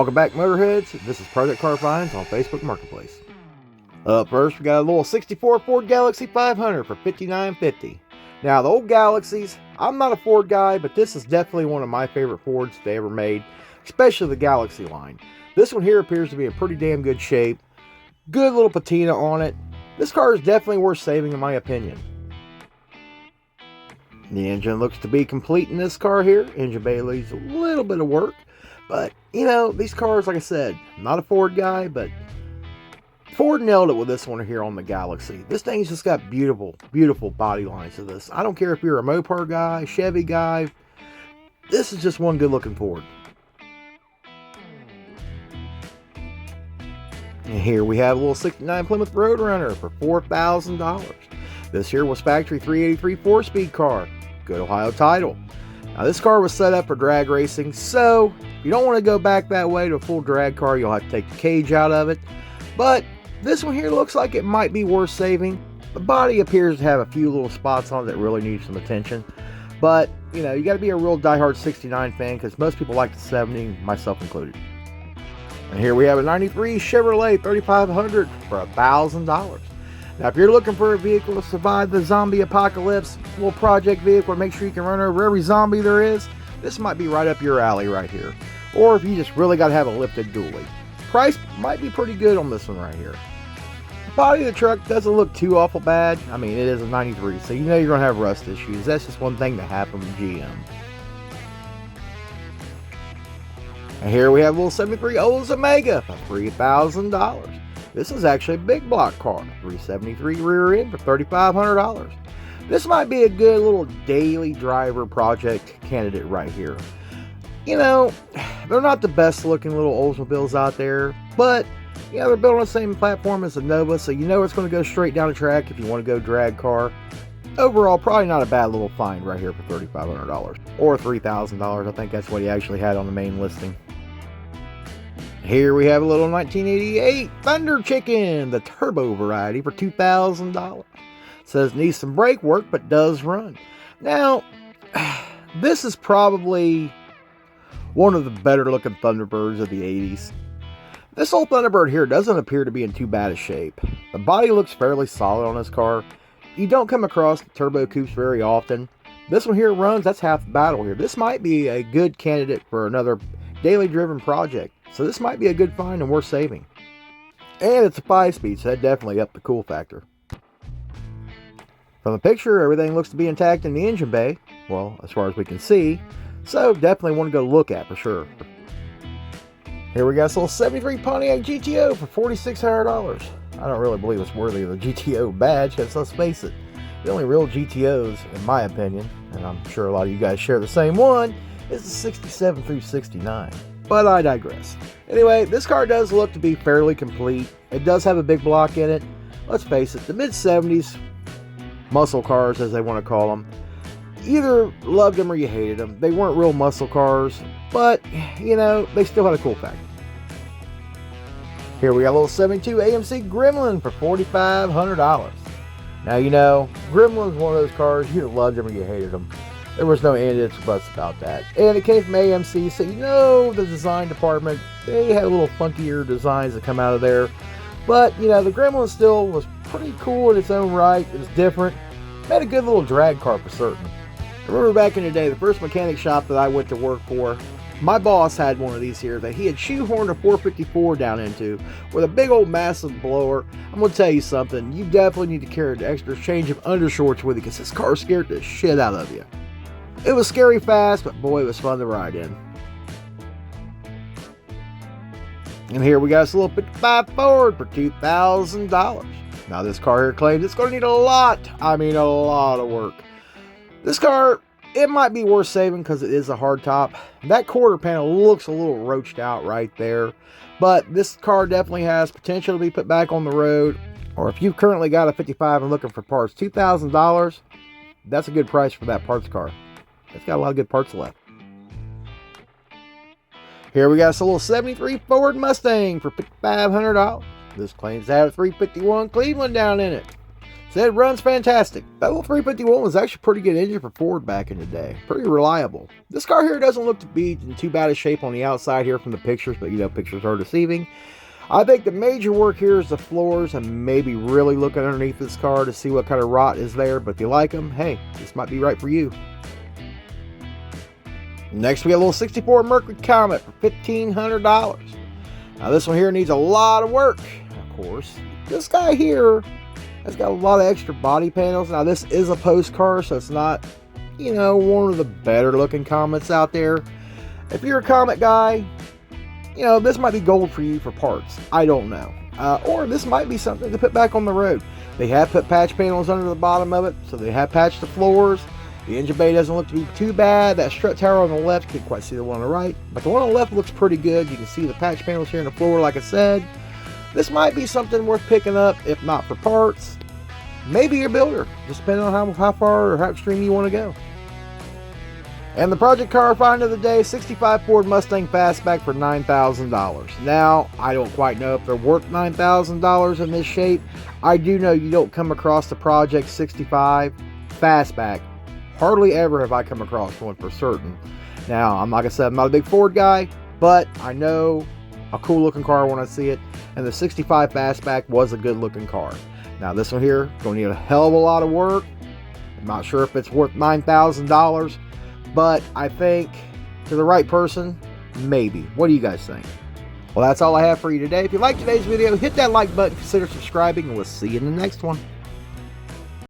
Welcome back, Motorheads. This is Project Car Finds on Facebook Marketplace. Up first, we got a little 64 Ford Galaxie 500 for $59.50. Now, the old Galaxies, I'm not a Ford guy, but this is definitely one of my favorite Fords they ever made, especially the Galaxie line. This one here appears to be in pretty damn good shape. Good little patina on it. This car is definitely worth saving in my opinion. The engine looks to be complete in this car here. Engine bay needs a little bit of work. But, you know, these cars, like I said, I'm not a Ford guy, but Ford nailed it with this one here on the Galaxie. This thing's just got beautiful, beautiful body lines to this. I don't care if you're a Mopar guy, Chevy guy. This is just one good looking Ford. And here we have a little 69 Plymouth Roadrunner for $4,000. This here was factory 383 4-speed car. Good Ohio title. Now this car was set up for drag racing, so if you don't want to go back that way to a full drag car, you'll have to take the cage out of it. But this one here looks like it might be worth saving. The body appears to have a few little spots on it that really need some attention. But, you know, you got to be a real diehard 69 fan because most people like the 70, myself included. And here we have a 93 Chevrolet 3500 for $1,000. Now, if you're looking for a vehicle to survive the zombie apocalypse, a little project vehicle to make sure you can run over every zombie there is, this might be right up your alley right here. Or if you just really got to have a lifted dually. Price might be pretty good on this one right here. The body of the truck doesn't look too awful bad. I mean, it is a 93, so you know you're going to have rust issues. That's just one thing that happened with GM. And here we have a little 73 Oldsmobile Omega for $3,000. This is actually a big block car, 373 rear end for $3,500. This might be a good little daily driver project candidate right here. You know, they're not the best looking little Oldsmobiles out there, but yeah, they're built on the same platform as the Nova, so you know it's going to go straight down the track if you want to go drag car. Overall, probably not a bad little find right here for $3,500 or $3,000. I think that's what he actually had on the main listing. Here we have a little 1988 Thunder Chicken, the turbo variety for $2,000. Says needs some brake work, but does run. Now, this is probably one of the better looking Thunderbirds of the 80s. This old Thunderbird here doesn't appear to be in too bad a shape. The body looks fairly solid on this car. You don't come across the turbo coupes very often. This one here runs, that's half the battle here. This might be a good candidate for another daily driven project. So this might be a good find and worth saving. And it's a 5-speed, so that definitely upped the cool factor. From the picture, everything looks to be intact in the engine bay. Well, as far as we can see. So definitely one to go look at for sure. Here we got this little 73 Pontiac GTO for $4,600. I don't really believe it's worthy of the GTO badge, because let's face it, the only real GTOs, in my opinion, and I'm sure a lot of you guys share the same one, is the 67 through 69. But I digress. Anyway, this car does look to be fairly complete. It does have a big block in it. Let's face it, the mid-70s muscle cars, as they want to call them, either loved them or you hated them. They weren't real muscle cars, but, you know, they still had a cool factor. Here we got a little 72 AMC Gremlin for $4,500. Now, you know, Gremlin's one of those cars, you either loved them or you hated them. There was no ifs or buts about that. And it came from AMC, so you know the design department, they had a little funkier designs that come out of there. But, you know, the Gremlin still was pretty cool in its own right. It was different. Made a good little drag car for certain. I remember back in the day, the first mechanic shop that I went to work for, my boss had one of these here that he had shoehorned a 454 down into with a big old massive blower. I'm going to tell you something. You definitely need to carry an extra change of undershorts with you because this car scared the shit out of you. It was scary fast, but boy, it was fun to ride in. And here we got this little 55 Ford for $2,000. Now this car here claims it's going to need a lot of work. This car, it might be worth saving because it is a hardtop. That quarter panel looks a little roached out right there. But this car definitely has potential to be put back on the road. Or if you've currently got a 55 and looking for parts, $2,000, that's a good price for that parts car. It's got a lot of good parts left. Here we got a little 73 Ford Mustang for $500. This claims to have a 351 Cleveland down in it. Said it runs fantastic. That little 351 was actually a pretty good engine for Ford back in the day. Pretty reliable. This car here doesn't look to be in too bad a shape on the outside here from the pictures, but you know, pictures are deceiving. I think the major work here is the floors and maybe really looking underneath this car to see what kind of rot is there. But if you like them, hey, this might be right for you. Next, we got a little 64 Mercury Comet for $1,500. Now, this one here needs a lot of work, of course. This guy here has got a lot of extra body panels. Now, this is a post car, so it's not, you know, one of the better looking Comets out there. If you're a Comet guy, you know, this might be gold for you for parts. I don't know. Or this might be something to put back on the road. They have put patch panels under the bottom of it, so they have patched the floors. The engine bay doesn't look to be too bad. That strut tower on the left, can't quite see the one on the right, but the one on the left looks pretty good. You can see the patch panels here in the floor, like I said. This might be something worth picking up, if not for parts. Maybe your builder, just depending on how far or how extreme you want to go. And the project car find of the day, 65 Ford Mustang Fastback for $9,000. Now, I don't quite know if they're worth $9,000 in this shape. I do know you don't come across the Project 65 Fastback. Hardly ever have I come across one for certain. Now, like I said, I'm not a big Ford guy, but I know a cool looking car when I see it. And the 65 Fastback was a good looking car. Now, this one here, going to need a hell of a lot of work. I'm not sure if it's worth $9,000. But I think to the right person, maybe. What do you guys think? Well, that's all I have for you today. If you liked today's video, hit that like button, consider subscribing, and we'll see you in the next one.